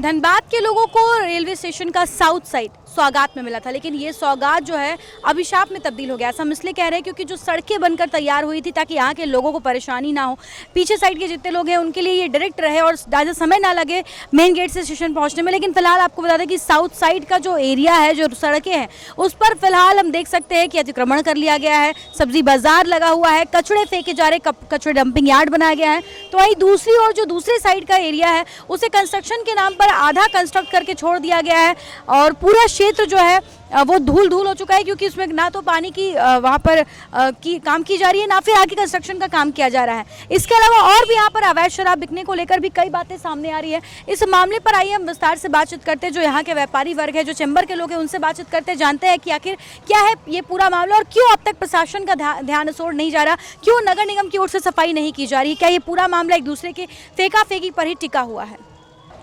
धनबाद के लोगों को रेलवे स्टेशन का साउथ साइड सौगात में मिला था, लेकिन ये सौगात जो है अभिशाप में तब्दील हो गया। ऐसा हम इसलिए कह रहे हैं क्योंकि जो सड़कें बनकर तैयार हुई थी ताकि यहाँ के लोगों को परेशानी ना हो, पीछे साइड के जितने लोग हैं उनके लिए ये डायरेक्ट रहे और ज़्यादा समय ना लगे मेन गेट से स्टेशन पहुँचने में। लेकिन फिलहाल आपको बता दें कि साउथ साइड का जो एरिया है, जो सड़कें हैं, उस पर फिलहाल हम देख सकते हैं कि अतिक्रमण कर लिया गया है, सब्जी बाजार लगा हुआ है, कचड़े फेंके जा रहे, कचड़े डंपिंग यार्ड बनाया गया है। तो वहीं दूसरी ओर जो दूसरे साइड का एरिया है उसे कंस्ट्रक्शन के नाम पर आधा कंस्ट्रक्ट करके छोड़ दिया गया है और पूरा क्षेत्र जो है वो धूल धूल हो चुका है, क्योंकि उसमें ना तो पानी की वहाँ पर काम की जा रही है, ना फिर आगे कंस्ट्रक्शन का काम किया जा रहा है। इसके अलावा और भी यहाँ पर अवैध शराब बिकने को लेकर भी कई बातें सामने आ रही है। इस मामले पर आइए हम विस्तार से बातचीत करते हैं, जो यहाँ के व्यापारी वर्ग है, जो चैम्बर के लोग हैं, उनसे बातचीत करते हैं, जानते हैं कि आखिर क्या है ये पूरा मामला और क्यों अब तक प्रशासन का ध्यान इस ओर नहीं जा रहा, क्यों नगर निगम की ओर से सफाई नहीं की जा रही, क्या ये पूरा मामला एक दूसरे के फेंका फेंकी पर ही टिका हुआ है।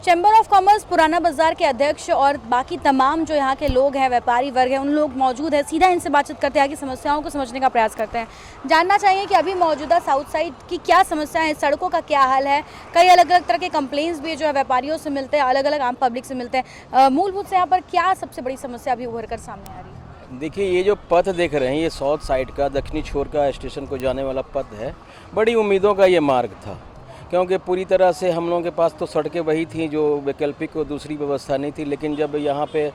चैम्बर ऑफ कॉमर्स पुराना बाजार के अध्यक्ष और बाकी तमाम जो यहाँ के लोग हैं, व्यापारी वर्ग हैं, उन लोग मौजूद है। सीधा इनसे बातचीत करते हैं, आगे समस्याओं को समझने का प्रयास करते हैं। जानना चाहिए कि अभी मौजूदा साउथ साइड की क्या समस्या है, सड़कों का क्या हाल है। कई अलग अलग तरह के कंप्लेंट्स भी जो है व्यापारियों से मिलते हैं, अलग अलग आम पब्लिक से मिलते हैं। मूलभूत से यहाँ पर क्या सबसे बड़ी समस्या अभी उभर कर सामने आ रही है? देखिए, ये जो पथ देख रहे हैं, ये साउथ साइड का दक्षिणी छोर का स्टेशन को जाने वाला पथ है। बड़ी उम्मीदों का ये मार्ग था, क्योंकि पूरी तरह से हम लोगों के पास तो सड़कें वही थी जो वैकल्पिक और दूसरी व्यवस्था नहीं थी। लेकिन जब यहाँ पे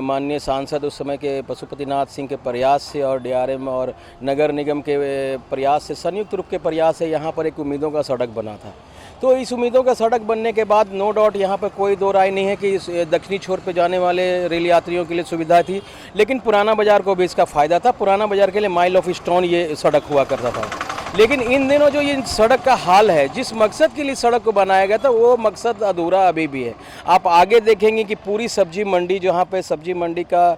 माननीय सांसद उस समय के पशुपतिनाथ सिंह के प्रयास से और डीआरएम और नगर निगम के प्रयास से, संयुक्त रूप के प्रयास से यहाँ पर एक उम्मीदों का सड़क बना था। तो इस उम्मीदों का सड़क बनने के बाद नो डाउट यहाँ पर कोई दो राय नहीं है कि इस दक्षिणी छोर पे जाने वाले रेल यात्रियों के लिए सुविधा थी, लेकिन पुराना बाजार को भी इसका फ़ायदा था। पुराना बाजार के लिए माइल ऑफ स्टोन ये सड़क हुआ करता था। लेकिन इन दिनों जो ये सड़क का हाल है, जिस मकसद के लिए सड़क को बनाया गया था वो मकसद अधूरा अभी भी है। आप आगे देखेंगे कि पूरी सब्जी मंडी, जहाँ पे सब्जी मंडी का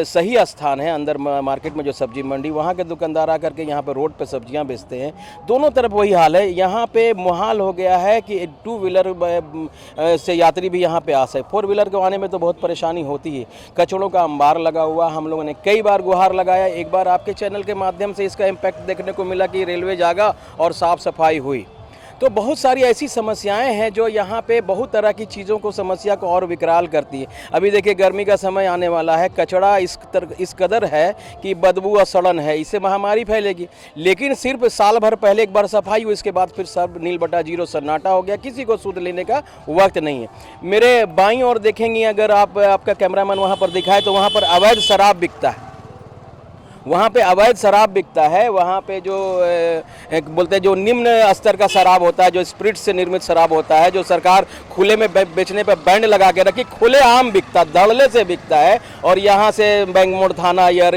सही स्थान है अंदर मार्केट में, जो सब्जी मंडी, वहाँ के दुकानदार आकर के यहाँ पे रोड पे सब्जियाँ बेचते हैं। दोनों तरफ वही हाल है। यहाँ पे मुहाल हो गया है कि 2 व्हीलर से यात्री भी यहाँ पे आ सके। 4 व्हीलर को आने में तो बहुत परेशानी होती है। कचड़ों का अंबार लगा हुआ, हम लोगों ने कई बार गुहार लगाया। एक बार आपके चैनल के माध्यम से इसका इम्पैक्ट देखने को मिला कि रेलवे जागा और साफ सफाई हुई। तो बहुत सारी ऐसी समस्याएं हैं जो यहाँ पे बहुत तरह की चीज़ों को, समस्या को और विकराल करती है। अभी देखिए, गर्मी का समय आने वाला है, कचड़ा इस कदर है कि बदबू और सड़न है, इससे महामारी फैलेगी। लेकिन सिर्फ साल भर पहले एक बार सफाई हुई, इसके बाद फिर सब नील बटा जीरो सन्नाटा हो गया, किसी को सूद लेने का वक्त नहीं है। मेरे बाईं ओर देखेंगे, अगर आपका कैमरामैन वहाँ पर दिखाए, तो वहाँ पर अवैध शराब बिकता है। वहाँ पे अवैध शराब बिकता है। वहाँ पे जो बोलते हैं, जो निम्न स्तर का शराब होता है, जो स्प्रिट से निर्मित शराब होता है, जो सरकार खुले में बेचने पे बैंड लगा के रखी, खुले आम बिकता, धड़ल्ले से बिकता है। और यहाँ से बैंक मोड़ थाना या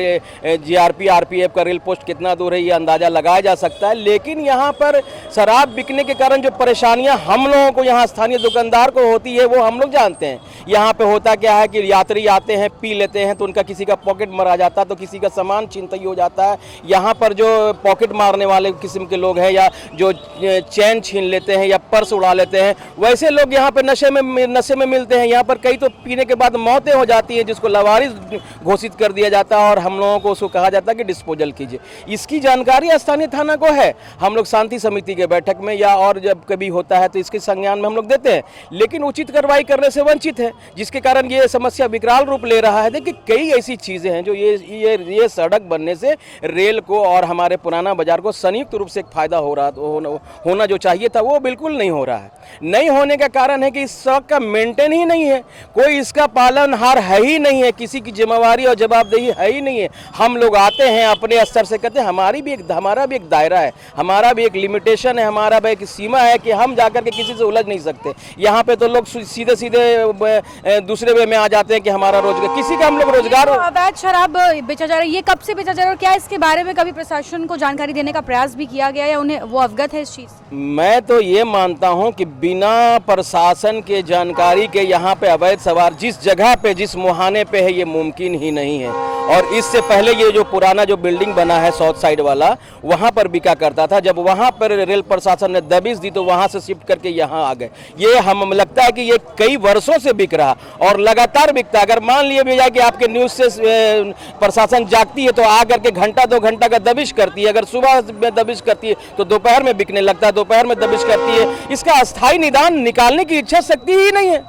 जीआरपी आरपीएफ का रेल पोस्ट कितना दूर है, ये अंदाज़ा लगाया जा सकता है। लेकिन यहाँ पर शराब बिकने के कारण जो परेशानियाँ हम लोगों को, यहाँ स्थानीय दुकानदार को होती है, वो हम लोग जानते हैं। यहाँ पे होता क्या है कि यात्री आते हैं, पी लेते हैं, तो उनका किसी का पॉकेट मरा जाता है, तो किसी का सामान चिंता हो जाता है। यहाँ पर जो पॉकेट मारने वाले किस्म के लोग हैं, या जो चैन छीन लेते हैं या पर्स उड़ा लेते हैं, वैसे लोग यहाँ पर नशे में मिलते हैं। यहाँ पर कई तो पीने के बाद मौतें हो जाती हैं, जिसको लावारिस घोषित कर दिया जाता है और हम लोगों को उसको कहा जाता है कि डिस्पोजल कीजिए। इसकी जानकारी स्थानीय थाना को है। हम लोग शांति समिति के बैठक में या और जब कभी होता है तो इसके संज्ञान में हम लोग देते हैं, लेकिन उचित कार्रवाई करने से वंचित है, जिसके कारण ये समस्या विकराल रूप ले रहा है। देखिए, कई ऐसी चीज़ें हैं जो ये सड़क बनने से रेल को और हमारे पुराना बाजार को संयुक्त रूप से एक फायदा हो रहा होना जो चाहिए था, वो बिल्कुल नहीं हो रहा है। नहीं होने का कारण है कि इस सड़क का मेंटेन ही नहीं है, कोई इसका पालनहार है ही नहीं है, किसी की जिम्मेवारी और जवाबदेही है ही नहीं है। हम लोग आते हैं अपने स्तर से, कहते हैं हमारा भी एक दायरा है, हमारा भी एक लिमिटेशन है, हमारा भी एक सीमा है कि हम जाकर के किसी से उलझ नहीं सकते। यहाँ पे तो लोग सीधे सीधे दूसरे वे में आ जाते हैं कि हमारा रोजगार, किसी का हम लोग रोजगार। अवैध शराब बेचा जा रहा है, ये कब से बेचा जा रहा है और क्या इसके बारे में कभी प्रशासन को जानकारी देने का प्रयास भी किया गया या उन्हें वो अवगत है इस चीज? मैं तो ये मानता हूं कि बिना प्रशासन के जानकारी के यहाँ पे अवैध सवार जिस जगह पे, जिस मुहाने पे है, ये मुमकिन ही नहीं है। और इससे पहले ये जो पुराना जो बिल्डिंग बना है साउथ साइड वाला, वहाँ पर बिका करता था। जब वहाँ पर रेल प्रशासन ने दबिश दी तो वहाँ से शिफ्ट करके यहाँ आ गए। ये हम लगता है कि ये कई वर्षों से बिक रहा और लगातार बिकता। अगर मान लिया भी जाए कि आपके न्यूज़ से प्रशासन जागती है तो आकर के घंटा 2 घंटा का दबिश करती है, अगर सुबह में दबिश करती है तो दोपहर में बिकने लगता है, दोपहर में दबिश करती है। इसका अस्थायी निदान निकालने की इच्छा शक्ति ही नहीं है।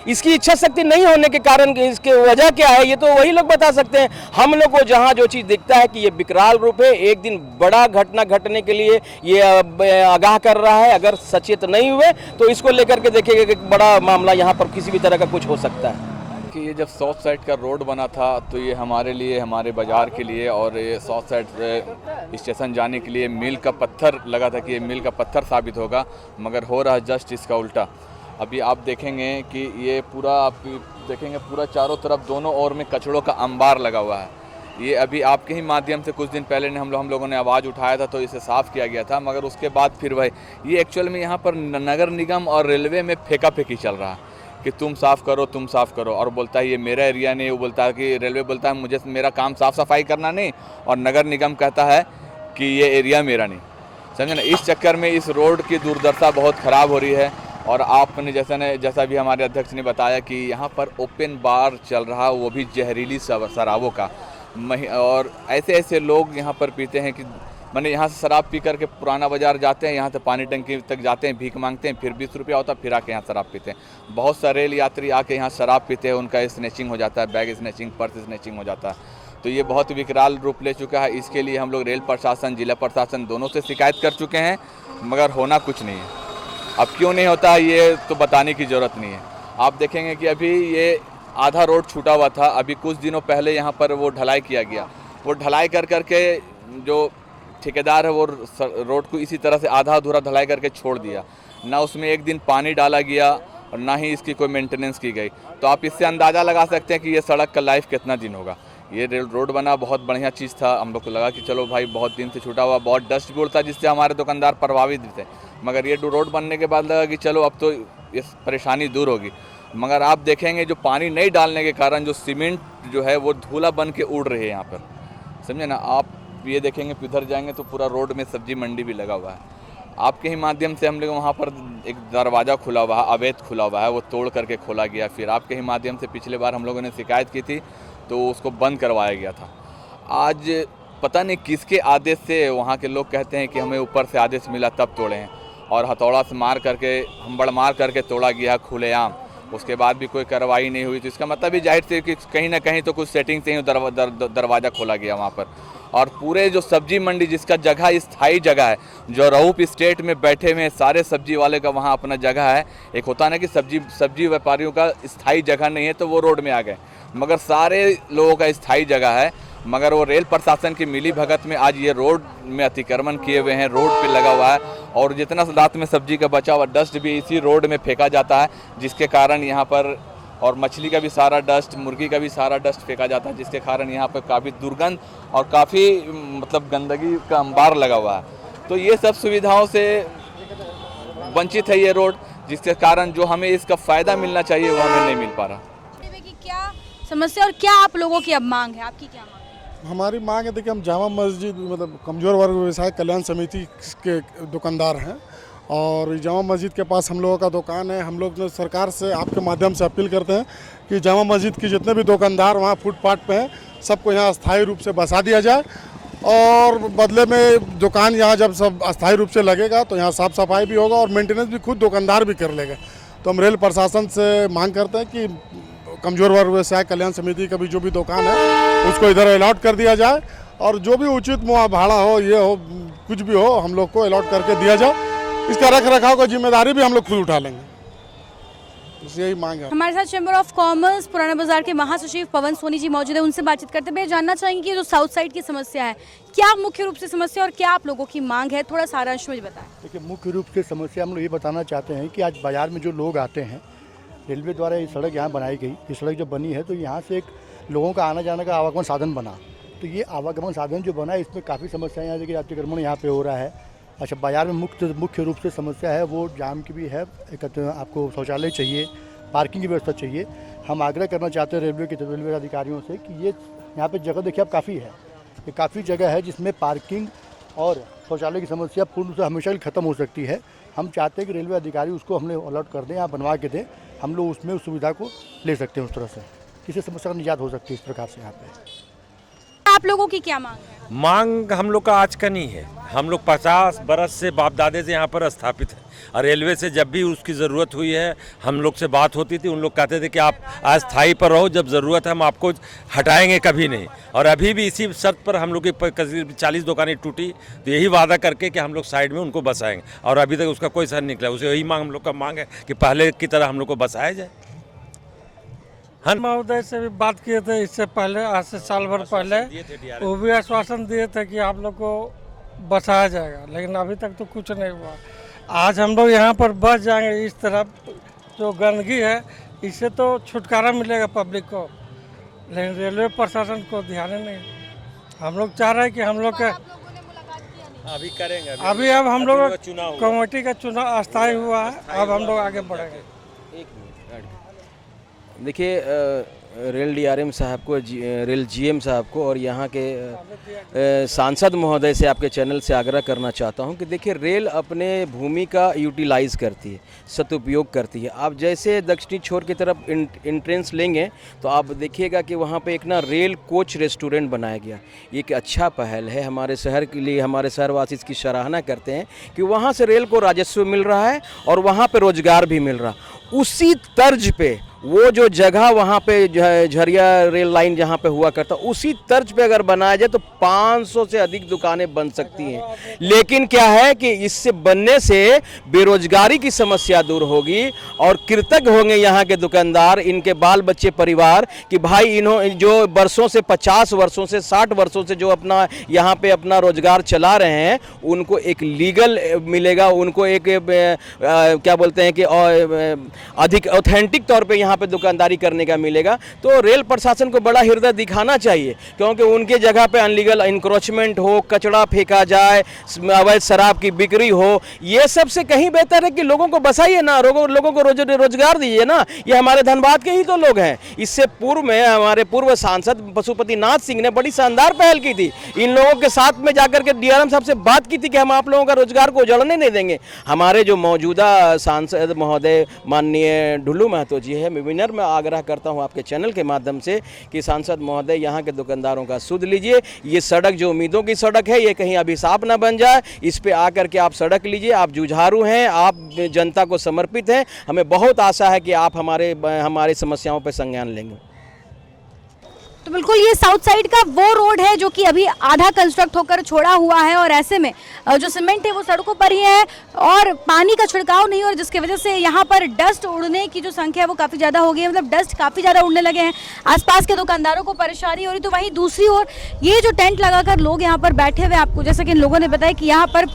इसकी इच्छा शक्ति नहीं होने के कारण इसके वजह क्या है ये तो वही लोग बता सकते हैं। हम लोग को जहाँ जो चीज़ दिखता है कि ये विकराल रूप है, एक दिन बड़ा घटना घटने के लिए ये आगाह कर रहा है। अगर सचेत नहीं हुए तो इसको लेकर के देखिएगा कि बड़ा मामला यहाँ पर किसी भी तरह का कुछ हो सकता है। कि ये जब साउथ साइड का रोड बना था तो ये हमारे लिए, हमारे बाज़ार के लिए और ये साउथ साइड स्टेशन जाने के लिए मील का पत्थर लगा था कि ये मील का पत्थर साबित होगा, मगर हो रहा है जस्ट इसका उल्टा। अभी आप देखेंगे कि ये पूरा, आप देखेंगे पूरा चारों तरफ दोनों ओर में कचड़ों का अंबार लगा हुआ है। ये अभी आपके ही माध्यम से कुछ दिन पहले ने हम लोगों ने आवाज़ उठाया था तो इसे साफ़ किया गया था, मगर उसके बाद फिर वही ये एक्चुअल में यहाँ पर नगर निगम और रेलवे में फेंका फेंकी चल रहा है कि तुम साफ़ करो, तुम साफ़ करो, और बोलता है ये मेरा एरिया नहीं। वो बोलता है कि रेलवे बोलता है मुझे मेरा काम साफ़ सफाई करना नहीं, और नगर निगम कहता है कि ये एरिया मेरा नहीं। समझे ना, इस चक्कर में इस रोड की दुर्दशा बहुत ख़राब हो रही है। और आपने जैसा भी हमारे अध्यक्ष ने बताया कि यहाँ पर ओपन बार चल रहा है, वो भी जहरीली शराबों का। और ऐसे लोग यहाँ पर पीते हैं कि मैंने यहाँ से शराब पी करके पुराना बाज़ार जाते हैं, यहाँ से पानी टंकी तक जाते हैं, भीख मांगते हैं, फिर 20 रुपया होता है, फिर आके यहाँ शराब पीते हैं। बहुत सारे रेल यात्री आके यहाँ शराब पीते हैं, उनका स्नैचिंग हो जाता है, बैग स्नैचिंग, पर्स स्नैचिंग हो जाता है। तो ये बहुत विकराल रूप ले चुका है। इसके लिए हम लोग रेल प्रशासन, जिला प्रशासन दोनों से शिकायत कर चुके हैं, मगर होना कुछ नहीं है। अब क्यों नहीं होता है ये तो बताने की ज़रूरत नहीं है। आप देखेंगे कि अभी ये आधा रोड छूटा हुआ था, अभी कुछ दिनों पहले यहाँ पर वो ढलाई किया गया। वो ढलाई कर करके जो ठेकेदार है वो रोड को इसी तरह से आधा अधूरा ढलाई करके छोड़ दिया, ना उसमें एक दिन पानी डाला गया और ना ही इसकी कोई मेंटेनेंस की गई। तो आप इससे अंदाज़ा लगा सकते हैं कि ये सड़क का लाइफ कितना दिन होगा। ये रोड बना बहुत बढ़िया चीज़ था, हम लोग को लगा कि चलो भाई बहुत दिन से छूटा हुआ, बहुत डस्ट भी उड़ता जिससे हमारे दुकानदार प्रभावित भी थे, मगर ये रोड बनने के बाद लगा कि चलो अब तो इस परेशानी दूर होगी। मगर आप देखेंगे जो पानी नहीं डालने के कारण जो सीमेंट जो है वो धूला बन के उड़ रही है यहाँ पर, समझे ना। आप ये देखेंगे इधर जाएंगे तो पूरा रोड में सब्जी मंडी भी लगा हुआ है। आपके ही माध्यम से हम लोग वहाँ पर एक दरवाज़ा खुला हुआ है, अवैध खुला हुआ है, वो तोड़ करके खोला गया। फिर आपके ही माध्यम से पिछले बार हम लोगों ने शिकायत की थी तो उसको बंद करवाया गया था। आज पता नहीं किसके आदेश से वहाँ के लोग कहते हैं कि हमें ऊपर से आदेश मिला तब तोड़े हैं, और हथौड़ा से मार करके, हम्बड़ मार करके तोड़ा गया खुलेआम। उसके बाद भी कोई कार्रवाई नहीं हुई, तो इसका मतलब भी जाहिर से कि कहीं ना कहीं तो कुछ सेटिंग से ही दरवाज़ा खोला गया वहाँ पर। और पूरे जो सब्जी मंडी जिसका जगह स्थायी जगह है, जो रऊप स्टेट में बैठे हुए सारे सब्जी वाले का वहाँ अपना जगह है। एक होता ना कि सब्जी व्यापारियों का स्थायी जगह नहीं है तो वो रोड में आ गए, मगर सारे लोगों का स्थायी जगह है। मगर वो रेल प्रशासन की मिली भगत में आज ये रोड में अतिक्रमण किए हुए हैं, रोड पे लगा हुआ है। और जितना रात में सब्जी का बचा हुआ डस्ट भी इसी रोड में फेंका जाता है, जिसके कारण यहाँ पर, और मछली का भी सारा डस्ट, मुर्गी का भी सारा डस्ट फेंका जाता है, जिसके कारण यहाँ पर काफ़ी दुर्गंध और काफ़ी मतलब गंदगी का अंबार लगा हुआ है। तो ये सब सुविधाओं से वंचित है ये रोड, जिसके कारण जो हमें इसका फ़ायदा मिलना चाहिए वो हमें नहीं मिल पा रहा। कि क्या समस्या और क्या आप लोगों की अब मांग है, आपकी क्या मांग है? हमारी मांग है, देखिए हम जामा मस्जिद मतलब कमज़ोर वर्ग व्यवसाय कल्याण समिति के दुकानदार हैं, और जामा मस्जिद के पास हम लोगों का दुकान है। हम लोग सरकार से आपके माध्यम से अपील करते हैं कि जामा मस्जिद के जितने भी दुकानदार वहाँ फुटपाथ पे हैं सबको यहाँ अस्थायी रूप से बसा दिया जाए, और बदले में दुकान यहाँ जब सब अस्थायी रूप से लगेगा तो यहाँ साफ़ सफाई भी होगा और मेंटेनेंस भी खुद दुकानदार भी कर लेगा। तो हम रेल प्रशासन से मांग करते हैं कि कमज़ोर वर्ग व्यवसाय कल्याण समिति का भी जो भी दुकान है उसको इधर अलॉट कर दिया जाए, और जो भी उचित भाड़ा हो, ये हो, कुछ भी हो, हम लोग को अलॉट करके दिया जाए। इसका रख रखाव का जिम्मेदारी भी हम लोग खुद उठा लेंगे, बस यही मांग है। हमारे साथ चैम्बर ऑफ कॉमर्स पुराना बाजार के महासचिव पवन सोनी जी मौजूद है, उनसे बातचीत करते हुए जानना चाहेंगे कि जो साउथ साइड की समस्या है, क्या मुख्य रूप से समस्या और क्या आप लोगों की मांग है, थोड़ा सारांश में बताएं। देखिए, मुख्य रूप से समस्या हम लोग ये बताना चाहते हैं कि आज बाज़ार में जो लोग आते हैं, रेलवे द्वारा ये सड़क यहाँ बनाई गई, ये सड़क जब बनी है तो यहाँ से एक लोगों का आना जाने का आवागमन साधन बना। तो ये आवागमन साधन जो बना है इसमें काफ़ी समस्याएं हैं, जैसे अतिक्रमण यहाँ पे हो रहा है। अच्छा, बाज़ार में मुख्य रूप से समस्या है वो जाम की भी है, एक आपको शौचालय चाहिए, पार्किंग की व्यवस्था चाहिए। हम आग्रह करना चाहते हैं रेलवे अधिकारियों से कि ये यहाँ पे जगह देखिए अब काफ़ी है, ये काफ़ी जगह है जिसमें पार्किंग और शौचालय की समस्या पूर्ण रूप से हमेशा के ख़त्म हो सकती है। हम चाहते हैं कि रेलवे अधिकारी उसको हमने अलॉट कर दें, यहाँ बनवा के दें, हम लोग उसमें उस सुविधा को ले सकते हैं। उस तरह से किसी समस्या का निजात हो सकती है इस प्रकार से। यहाँ पे आप लोगों की क्या मांग है? मांग हम लोग का आज का नहीं है, हम लोग 50 बरस से बाप दादे से यहाँ पर स्थापित हैं और रेलवे से जब भी उसकी ज़रूरत हुई है हम लोग से बात होती थी, उन लोग कहते थे कि आप अस्थायी पर रहो, जब ज़रूरत है हम आपको हटाएंगे कभी नहीं। और अभी भी इसी शर्त पर हम लोग की करीब 40 दुकानें टूटी, तो यही वादा करके कि हम लोग साइड में उनको बसाएंगे और अभी तक उसका कोई सर निकला। उसे यही मांग हम लोग का मांग है कि पहले की तरह हम लोग को बसाया जाए। हाँ, महोदय से भी बात किए थे इससे पहले, आज से साल भर पहले, वो भी आश्वासन दिए थे कि आप लोग को बसाया जाएगा, लेकिन अभी तक तो कुछ नहीं हुआ। आज हम लोग यहाँ पर बस जाएंगे, इस तरफ जो गंदगी है इससे तो छुटकारा मिलेगा पब्लिक को, लेकिन रेलवे प्रशासन को ध्यान नहीं। हम लोग चाह रहे हैं कि हम लोग के अभी करेंगे, अभी अब हम लोग कमेटी का चुनाव अस्थायी हुआ है, अब हम लोग आगे बढ़ेंगे। देखिए रेल डीआरएम साहब को, रेल जीएम साहब को और यहाँ के सांसद महोदय से आपके चैनल से आग्रह करना चाहता हूँ कि देखिए रेल अपने भूमि का यूटिलाइज़ करती है, सदुपयोग करती है। आप जैसे दक्षिणी छोर की तरफ एंट्रेंस लेंगे तो आप देखिएगा कि वहाँ पे एक ना रेल कोच रेस्टोरेंट बनाया गया। ये एक अच्छा पहल है हमारे शहर के लिए, हमारे शहरवासी इसकी सराहना करते हैं कि वहाँ से रेल को राजस्व मिल रहा है और वहाँ पे रोजगार भी मिल रहा। उसी तर्ज पे वो जो जगह वहाँ पे झरिया रेल लाइन जहाँ पे हुआ करता, उसी तर्ज पे अगर बनाया जाए तो 500 से अधिक दुकानें बन सकती हैं। लेकिन क्या है कि इससे बनने से बेरोजगारी की समस्या दूर होगी और कृतज्ञ होंगे यहाँ के दुकानदार, इनके बाल बच्चे, परिवार कि भाई इन्होंने जो वर्षों से 50 वर्षों से 60 वर्षों से जो अपना यहाँ पे अपना रोजगार चला रहे हैं, उनको एक लीगल मिलेगा, उनको एक क्या बोलते हैं कि अधिक ऑथेंटिक तौर पे यहाँ पे दुकानदारी करने का मिलेगा। तो रेल प्रशासन को बड़ा हृदय दिखाना चाहिए, क्योंकि उनके जगह पे अनलीगल इंक्रोचमेंट हो, कचरा फेंका जाए, अवैध शराब की बिक्री हो, ये सबसे कहीं बेहतर है कि लोगों को बसाइए ना, लोगों को रोजगार दीजिए ना। ये हमारे धनबाद के ही तो लोग हैं। इससे पूर्व में हमारे पूर्व सांसद पशुपति नाथ सिंह ने बड़ी शानदार पहल की थी। इन लोगों के साथ में जाकर के डीआरएम साहब से बात की थी कि हम आप लोगों का रोजगार को उजड़ने नहीं देंगे। हमारे जो मौजूदा सांसद महोदय माननीय ढुल्लू महतो जी है, विनर में आग्रह करता हूं आपके चैनल के माध्यम से कि सांसद महोदय यहां के दुकानदारों का सुध लीजिए। ये सड़क जो उम्मीदों की सड़क है, ये कहीं अभिशाप ना बन जाए। इस पे आकर के आप सड़क लीजिए। आप जुझारू हैं, आप जनता को समर्पित हैं। हमें बहुत आशा है कि आप हमारे समस्याओं पर संज्ञान लेंगे। तो बिल्कुल ये साउथ साइड का वो रोड है जो कि अभी आधा कंस्ट्रक्ट होकर छोड़ा हुआ है और ऐसे में जो सीमेंट है वो सड़कों पर ही है और पानी का छिड़काव नहीं हो रहा, जिसकी वजह से यहाँ पर डस्ट उड़ने की जो संख्या है वो काफ़ी ज़्यादा हो गई है। मतलब डस्ट काफ़ी ज़्यादा उड़ने लगे हैं, आसपास के दुकानदारों को परेशानी हो रही। तो वहीं दूसरी ओर ये जो टेंट लगाकर लोग यहाँ पर बैठे हुए, आपको जैसा कि इन लोगों ने बताया कि यहाँ पर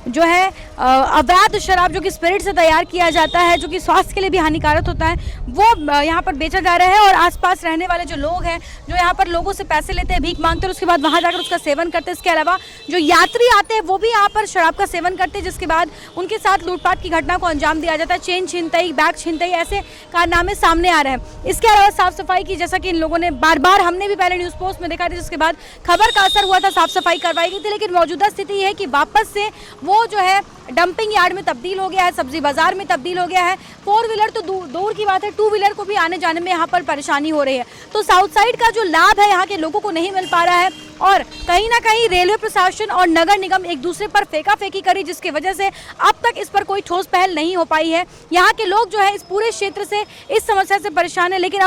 जो है अवैध शराब जो कि स्पिरिट से तैयार किया जाता है, जो कि स्वास्थ्य के लिए भी हानिकारक होता है, वो यहाँ पर बेचा जा रहा है। और आसपास रहने वाले जो लोग हैं, जो यहाँ पर लोगों से पैसे लेते हैं, भीख मांगते हैं, उसके बाद वहाँ जाकर उसका सेवन करते हैं। इसके अलावा जो यात्री आते हैं वो भी यहाँ पर शराब का सेवन करते हैं, जिसके बाद उनके साथ लूटपाट की घटना को अंजाम दिया जाता है। चेन छीनताई, बैग छीनताई, ऐसे कारनामे सामने आ रहे हैं। इसके अलावा साफ सफाई की, जैसा कि इन लोगों ने बार बार, हमने भी पहले न्यूज़ पोस्ट में देखा था, जिसके बाद खबर का असर हुआ था, साफ सफाई करवाई गई थी। लेकिन मौजूदा स्थिति ये है कि वापस से वो जो है डंपिंग यार्ड में तब्दील हो गया है, सब्जी बाजार में तब्दील हो गया है। 4 व्हीलर तो दूर की बात है, 2 व्हीलर को भी आने जाने में यहाँ पर परेशानी हो रही है। तो साउथ साइड का जो लाभ है यहाँ के लोगों को नहीं मिल पा रहा है और कहीं ना कहीं रेलवे प्रशासन और नगर निगम एक दूसरे पर फेंका फेंकी करी, जिसकी वजह से अब तक इस पर कोई ठोस पहल नहीं हो पाई है। यहाँ के लोग जो है इस पूरे क्षेत्र से इस समस्या से परेशान है, लेकिन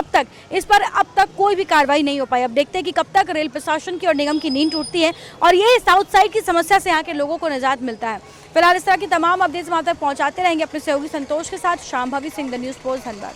इस पर अब तक कोई भी कार्रवाई नहीं हो पाई। अब देखते हैं कि कब तक रेल प्रशासन की और निगम की नींद टूटती है और ये साउथ साइड की समस्या से यहाँ के लोगों को निजात मिलता है। फिलहाल इस तरह की तमाम अपडेट्स वहाँ तक पहुँचाते रहेंगे अपने सहयोगी संतोष के साथ। Shambhavi Singh, the news post, Dhanbad.